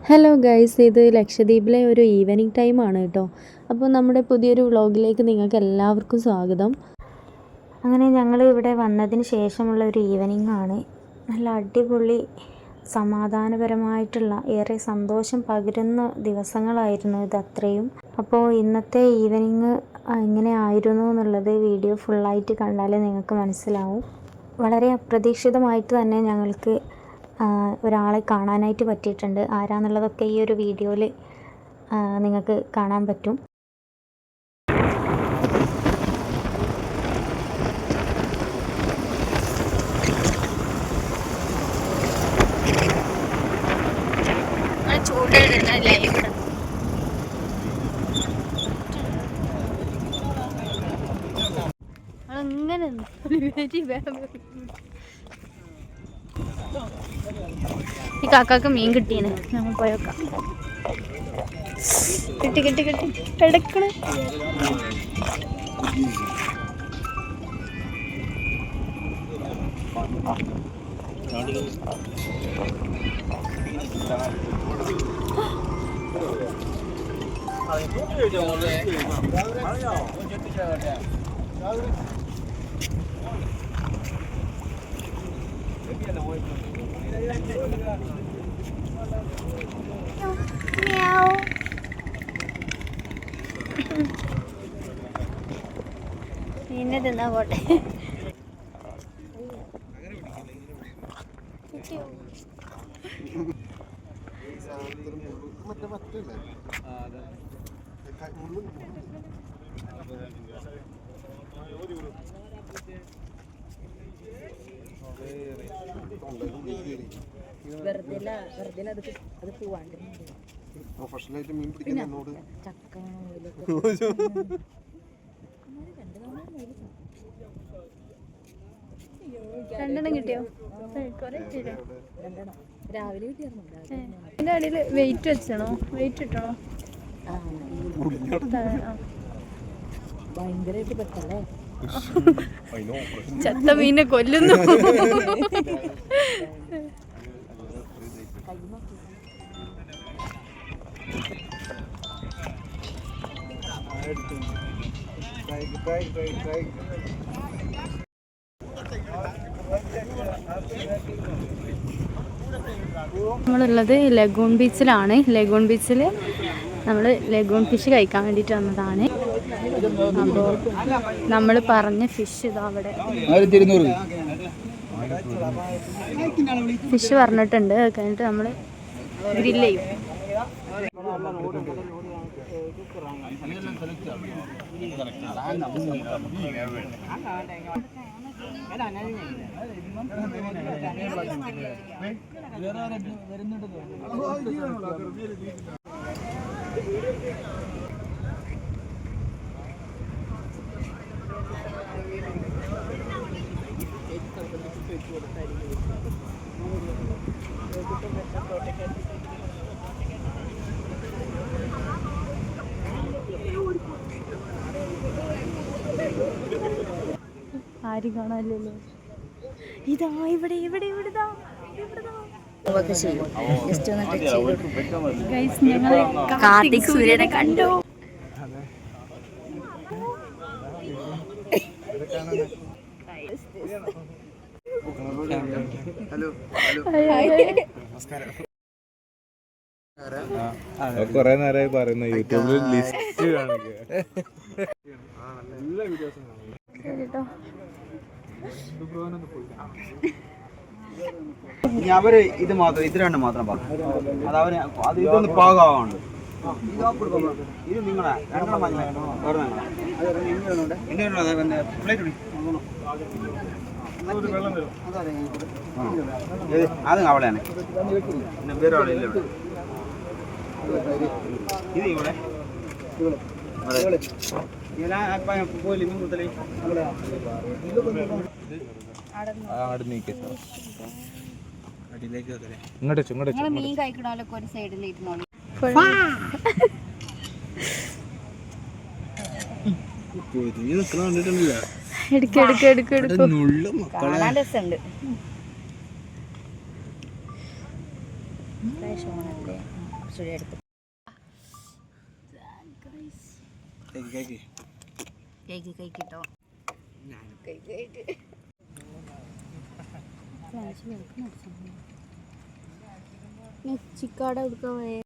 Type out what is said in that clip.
Hello guys, ഇത് ലക്ഷദ്വീപിലെ ഒരു ഈവനിങ് ടൈമാണ് കേട്ടോ. അപ്പോൾ നമ്മുടെ പുതിയൊരു വ്ളോഗിലേക്ക് നിങ്ങൾക്ക് എല്ലാവർക്കും സ്വാഗതം. അങ്ങനെ ഞങ്ങൾ ഇവിടെ വന്നതിന് ശേഷമുള്ള ഒരു ഈവനിങ് ആണ്. നല്ല അടിപൊളി സമാധാനപരമായിട്ടുള്ള ഏറെ സന്തോഷം പകരുന്ന ദിവസങ്ങളായിരുന്നു ഇത് അത്രയും. അപ്പോൾ ഇന്നത്തെ ഈവനിങ് എങ്ങനെ ആയിരുന്നു എന്നുള്ളത് വീഡിയോ ഫുള്ളായിട്ട് കണ്ടാലേ നിങ്ങൾക്ക് മനസ്സിലാവും. വളരെ അപ്രതീക്ഷിതമായിട്ട് തന്നെ ഞങ്ങൾക്ക് ഒരാളെ കാണാനായിട്ട് പറ്റിയിട്ടുണ്ട്. ആരാന്നുള്ളതൊക്കെ ഈ ഒരു വീഡിയോയിൽ നിങ്ങൾക്ക് കാണാൻ പറ്റും. അങ്ങനെ ഈ കാക്കാക്ക് മീൻ കിട്ടീന്. നമ്മൾ പോയോക്കാം. കിട്ടി കിട്ടി കിട്ടി കിടക്കണ്. മീനെ തിന്നാ പോട്ടെ. പ്രൊഫഷണലായിട്ട് മീൻ പിടിക്കുന്നതിനോട് രണ്ടെണ്ണം കിട്ടിയോ? രാവിലെ കിട്ടിയായിരുന്നു. ഇതിന്റെ അടിയിൽ വെയിറ്റ് വെച്ചണോ? വെയിറ്റ് ഇട്ടണോ? ഭയങ്കരമായിട്ട് പെട്ടല്ലേ. ചത്ത മീനെ കൊല്ലുന്നു. നമ്മളുള്ളത് ലഗൂൺ ബീച്ചിലാണ്. ലഗൂൺ ബീച്ചിൽ നമ്മൾ ലഗൂൺ ഫിഷ് കഴിക്കാൻ വേണ്ടിയിട്ട് വന്നതാണ്. അപ്പോൾ നമ്മൾ പറഞ്ഞ ഫിഷ് ഇതാ അവിടെ ഫിഷ് പറഞ്ഞിട്ടുണ്ട്. അത് കഴിഞ്ഞിട്ട് നമ്മൾ ഗ്രില്ല് ചെയ്യും. ആരും കാണാനില്ലല്ലോ. ഇതാ ഇവിടെ ഇവിടെ ഇവിടെതാ ഞങ്ങള് കാർത്തിക് സൂര്യനെ കണ്ടു. കൊറേ നേരമായി പറയുന്ന യൂട്യൂബിൽ ലിസ്റ്റ് കാണിക്കുക. അവര് ഇത് മാത്രം ഇത് രണ്ടും മാത്രം പറഞ്ഞു. അത് അവര് അത് ഇതൊന്ന് പാകമാവുണ്ട്. ഇത് നിങ്ങളെ രണ്ടെണ്ണം മഞ്ഞ അത് അവിടെയാണ്. പിന്നെ വേറെ ആളില്ല ഇവിടെ. ഇത് ഇവിടെ പോയില്ലേ മീൻ കുത്തലേ മീൻ കഴിക്കണോലൊക്കെ ഒരു സൈഡിൽ ഇരുന്നോളൂ. കാണാൻ രസമുണ്ട്. ഷോണല്ലേ കുറച്ചുകൂടി എടുത്ത് കഴിക്കിട്ടോ ചിക്കാടെ എടുക്കാൻ